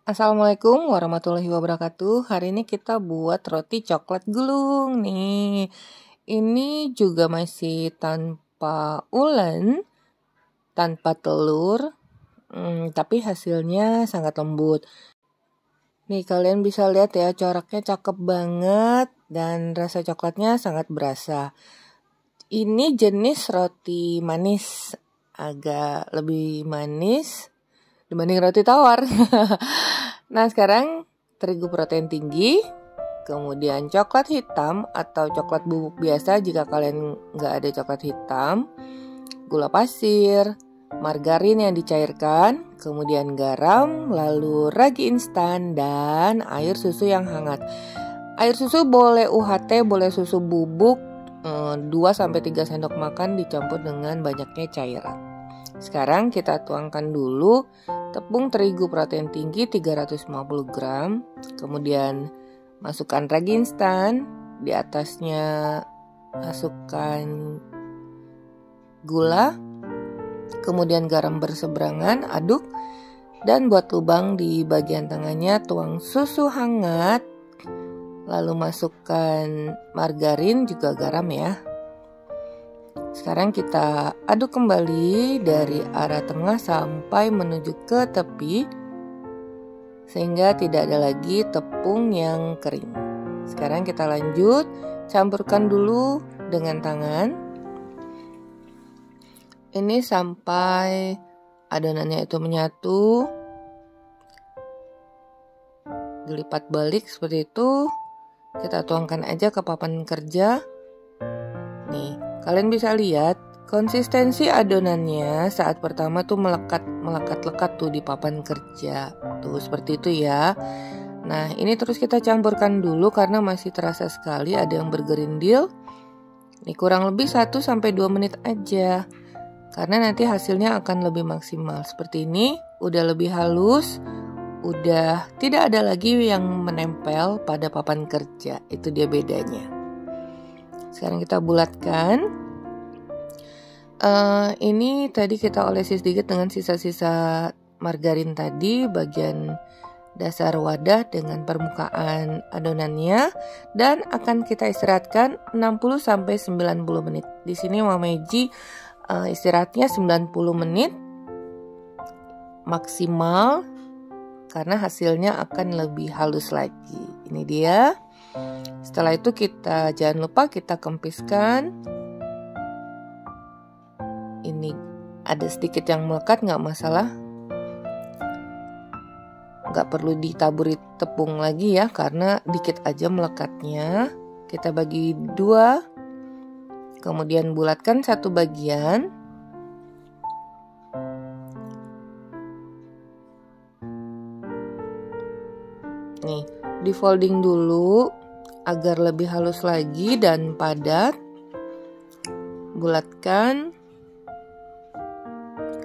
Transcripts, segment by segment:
Assalamualaikum warahmatullahi wabarakatuh. Hari ini kita buat roti coklat gulung nih. Ini juga masih tanpa ulen, tanpa telur, tapi hasilnya sangat lembut. Nih kalian bisa lihat ya, coraknya cakep banget dan rasa coklatnya sangat berasa. Ini jenis roti manis, agak lebih manis dibanding roti tawar. Nah sekarang terigu protein tinggi, kemudian coklat hitam atau coklat bubuk biasa jika kalian nggak ada coklat hitam, gula pasir, margarin yang dicairkan, kemudian garam, lalu ragi instan dan air susu yang hangat. Air susu boleh UHT, boleh susu bubuk, 2-3 sendok makan dicampur dengan banyaknya cairan. Sekarang kita tuangkan dulu tepung terigu protein tinggi 350 gram, kemudian masukkan ragi instan, di atasnya masukkan gula, kemudian garam berseberangan, aduk, dan buat lubang di bagian tengahnya tuang susu hangat, lalu masukkan margarin juga garam ya. Sekarang kita aduk kembali dari arah tengah sampai menuju ke tepi sehingga tidak ada lagi tepung yang kering. Sekarang kita lanjut, campurkan dulu dengan tangan. Ini sampai adonannya itu menyatu. Dilipat balik seperti itu. Kita tuangkan aja ke papan kerja. Nih, kalian bisa lihat konsistensi adonannya saat pertama tuh melekat-lekat tuh di papan kerja. Tuh seperti itu ya. Nah, ini terus kita campurkan dulu karena masih terasa sekali ada yang bergerindil. Ini kurang lebih 1-2 menit aja. Karena nanti hasilnya akan lebih maksimal. Seperti ini, udah lebih halus, udah tidak ada lagi yang menempel pada papan kerja. Itu dia bedanya. Sekarang kita bulatkan. Ini tadi kita olesi sedikit dengan sisa-sisa margarin tadi bagian dasar wadah dengan permukaan adonannya dan akan kita istirahatkan 60-90 menit. Di sini Mama Meji istirahatnya 90 menit maksimal karena hasilnya akan lebih halus lagi. Ini dia. Setelah itu kita jangan lupa kita kempiskan. Ini ada sedikit yang melekat, nggak masalah. Nggak perlu ditaburi tepung lagi ya, karena dikit aja melekatnya. Kita bagi 2, kemudian bulatkan satu bagian. Nih, di folding dulu agar lebih halus lagi dan padat. Bulatkan.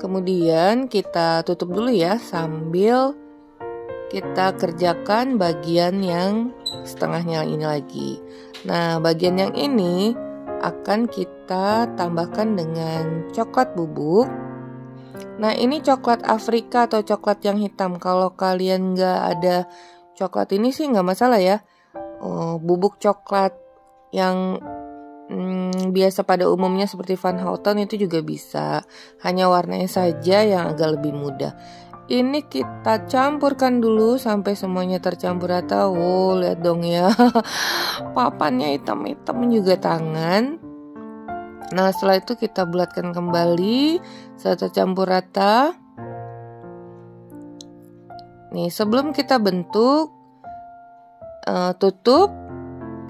Kemudian kita tutup dulu ya sambil kita kerjakan bagian yang setengahnya ini lagi. Nah, bagian yang ini akan kita tambahkan dengan coklat bubuk. Nah, ini coklat Afrika atau coklat yang hitam. Kalau kalian nggak ada coklat ini sih nggak masalah ya. Bubuk coklat yang biasa pada umumnya seperti Van Houten itu juga bisa. Hanya warnanya saja yang agak lebih mudah. Ini kita campurkan dulu sampai semuanya tercampur rata. Wow, lihat dong ya. Papannya hitam-hitam juga tangan. Nah, setelah itu kita bulatkan kembali setelah tercampur rata. Nih, sebelum kita bentuk, tutup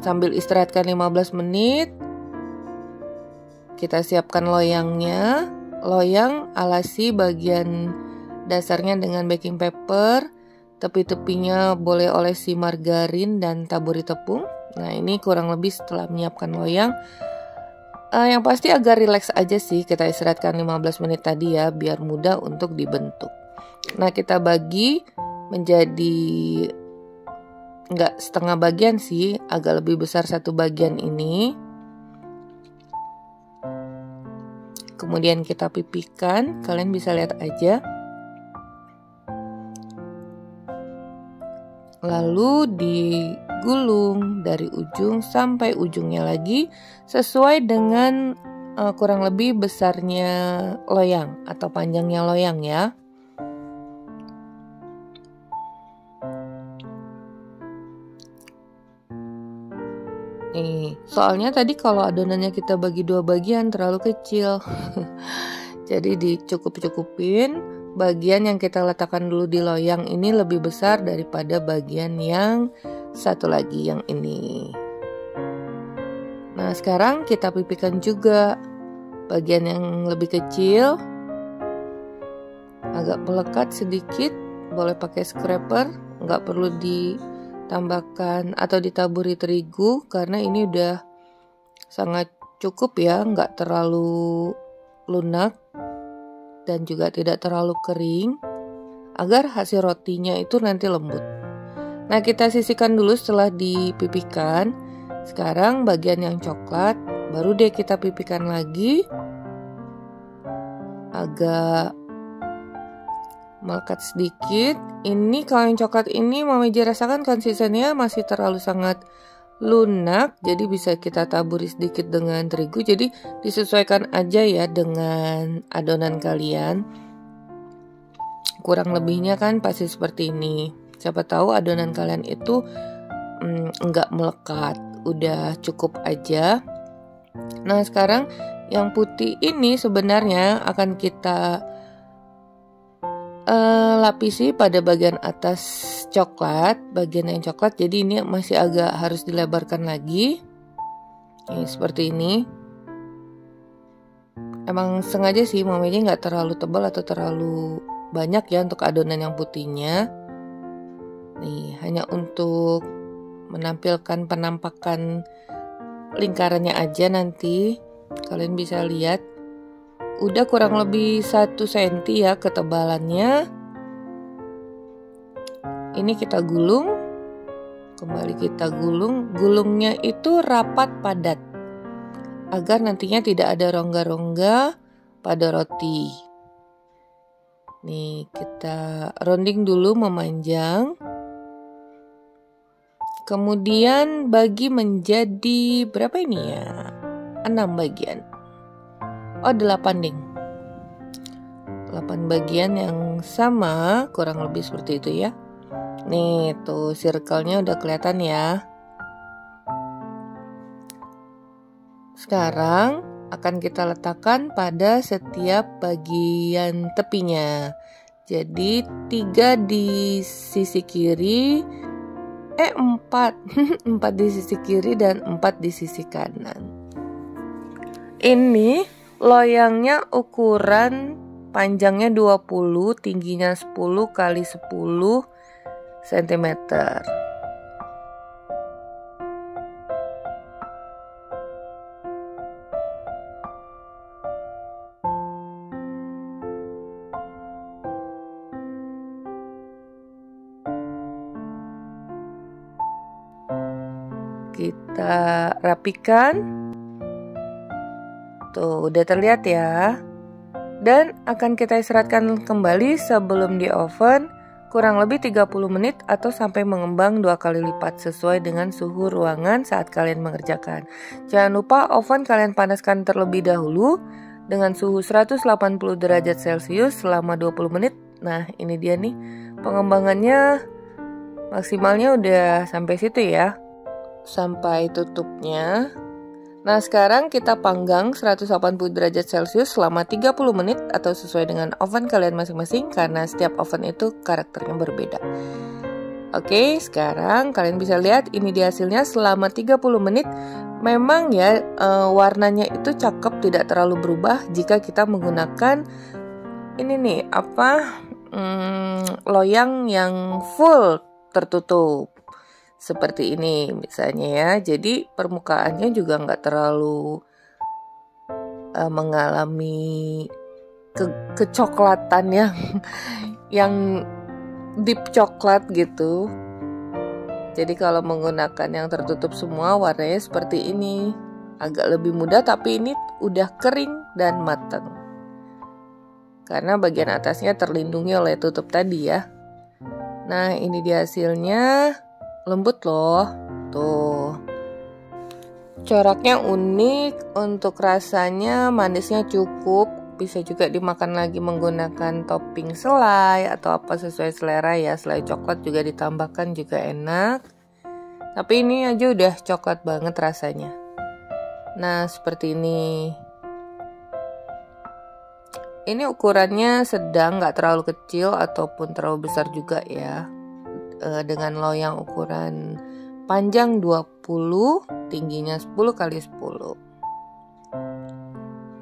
sambil istirahatkan 15 menit. Kita siapkan loyangnya. Loyang alasi bagian dasarnya dengan baking paper. Tepi-tepinya boleh olesi margarin dan taburi tepung. Nah, ini kurang lebih setelah menyiapkan loyang. Yang pasti agak rileks aja sih. Kita istirahatkan 15 menit tadi ya, biar mudah untuk dibentuk. Nah, kita bagi menjadi nggak setengah bagian sih, agak lebih besar satu bagian ini. Kemudian kita pipihkan, kalian bisa lihat aja. lalu digulung dari ujung sampai ujungnya lagi sesuai dengan kurang lebih besarnya loyang atau panjangnya loyang ya. Nih, soalnya tadi kalau adonannya kita bagi 2 bagian terlalu kecil. Jadi dicukup-cukupin, bagian yang kita letakkan dulu di loyang ini lebih besar daripada bagian yang satu lagi yang ini. Nah, sekarang kita pipihkan juga bagian yang lebih kecil. Agak melekat sedikit, boleh pakai scraper, nggak perlu ditambahkan atau ditaburi terigu karena ini udah sangat cukup ya, nggak terlalu lunak dan juga tidak terlalu kering agar hasil rotinya itu nanti lembut. Nah, kita sisihkan dulu setelah dipipihkan. Sekarang bagian yang coklat baru deh kita pipihkan lagi, agak melekat sedikit. Ini kalau yang coklat ini Mama Ija rasakan konsistensinya masih terlalu sangat lunak, jadi bisa kita taburi sedikit dengan terigu. Jadi disesuaikan aja ya dengan adonan kalian. Kurang lebihnya kan pasti seperti ini. Siapa tahu adonan kalian itu enggak melekat, udah cukup aja. Nah, sekarang yang putih ini sebenarnya akan kita lapisi pada bagian atas coklat, bagian yang coklat. Jadi ini masih agak harus dilebarkan lagi. Nih, seperti ini. Emang sengaja sih Mama Ija nggak terlalu tebal atau terlalu banyak ya untuk adonan yang putihnya. Nih, hanya untuk menampilkan penampakan lingkarannya aja nanti. Kalian bisa lihat. Udah kurang lebih 1 cm ya ketebalannya. Ini kita gulung. Kembali kita gulung. Gulungnya itu rapat padat, agar nantinya tidak ada rongga-rongga pada roti. Nih, kita rounding dulu memanjang. Kemudian bagi menjadi berapa ini ya? 6 bagian. Oh, 8 ding. 8 bagian yang sama, kurang lebih seperti itu ya. Nih, tuh circle-nya udah kelihatan ya. Sekarang akan kita letakkan pada setiap bagian tepinya. Jadi 3 di sisi kiri, 4 4 di sisi kiri dan 4 di sisi kanan. Ini loyangnya ukuran panjangnya 20, tingginya 10 kali 10 cm. Kita rapikan. Tuh, udah terlihat ya. Dan akan kita istirahatkan kembali sebelum di oven kurang lebih 30 menit atau sampai mengembang 2 kali lipat sesuai dengan suhu ruangan saat kalian mengerjakan. Jangan lupa oven kalian panaskan terlebih dahulu dengan suhu 180 derajat Celcius selama 20 menit. Nah, ini dia nih pengembangannya, maksimalnya udah sampai situ ya. Sampai tutupnya. Nah, sekarang kita panggang 180 derajat Celcius selama 30 menit atau sesuai dengan oven kalian masing-masing karena setiap oven itu karakternya berbeda. Oke, sekarang kalian bisa lihat ini dia hasilnya selama 30 menit. Memang ya warnanya itu cakep, tidak terlalu berubah jika kita menggunakan ini nih loyang yang full tertutup. Seperti ini misalnya ya. Jadi permukaannya juga nggak terlalu mengalami kecoklatan yang deep coklat gitu. Jadi kalau menggunakan yang tertutup semua warnanya seperti ini. Agak lebih mudah, tapi ini udah kering dan matang. Karena bagian atasnya terlindungi oleh tutup tadi ya. Nah, ini dia hasilnya. Lembut loh. Tuh. Coraknya unik, untuk rasanya manisnya cukup. Bisa juga dimakan lagi menggunakan topping selai atau apa sesuai selera ya. Selai coklat juga ditambahkan juga enak. Tapi ini aja udah coklat banget rasanya. Nah, seperti ini. Ini ukurannya sedang, nggak terlalu kecil ataupun terlalu besar juga ya. Dengan loyang ukuran panjang 20, tingginya 10 kali 10.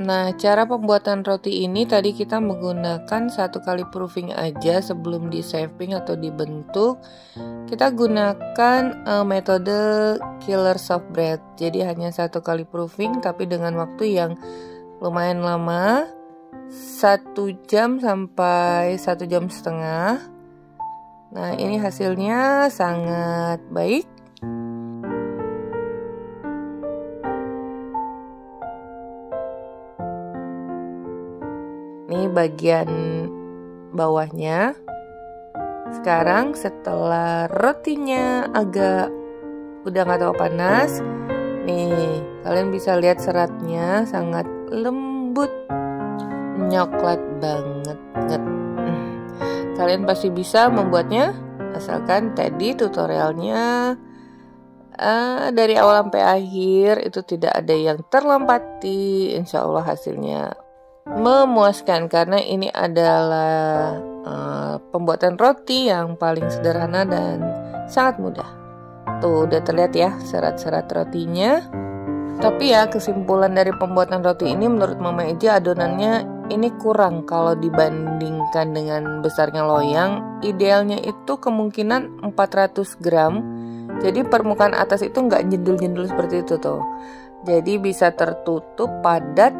Nah, cara pembuatan roti ini tadi kita menggunakan 1 kali proofing aja sebelum di shaping atau dibentuk. Kita gunakan metode killer soft bread. Jadi hanya 1 kali proofing tapi dengan waktu yang lumayan lama, 1 jam sampai 1 jam setengah. Nah, ini hasilnya sangat baik. Ini bagian bawahnya. Sekarang setelah rotinya agak udah nggak terlalu panas, nih kalian bisa lihat seratnya sangat lembut, nyoklat banget. Kalian pasti bisa membuatnya, asalkan tadi tutorialnya dari awal sampai akhir itu tidak ada yang terlempati. Insya Allah hasilnya memuaskan karena ini adalah pembuatan roti yang paling sederhana dan sangat mudah. Tuh udah terlihat ya serat-serat rotinya. Tapi ya kesimpulan dari pembuatan roti ini menurut Mama Eji adonannya ini kurang kalau dibandingkan dengan besarnya loyang. Idealnya itu kemungkinan 400 gram. Jadi permukaan atas itu nggak jendul-jendul seperti itu tuh. Jadi bisa tertutup padat,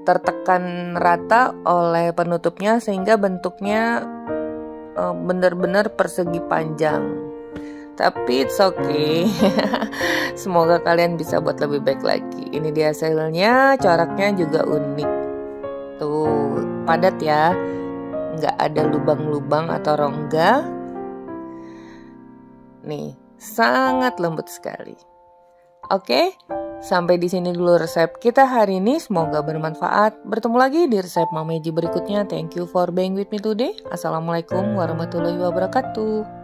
tertekan rata oleh penutupnya sehingga bentuknya benar-benar persegi panjang. Tapi it's okay. Semoga kalian bisa buat lebih baik lagi. Ini dia hasilnya, coraknya juga unik. Tuh, padat ya. Nggak ada lubang-lubang atau rongga. Nih, sangat lembut sekali. Oke, sampai di sini dulu resep kita hari ini. Semoga bermanfaat. Bertemu lagi di resep Mama Eji berikutnya. Thank you for being with me today. Assalamualaikum warahmatullahi wabarakatuh.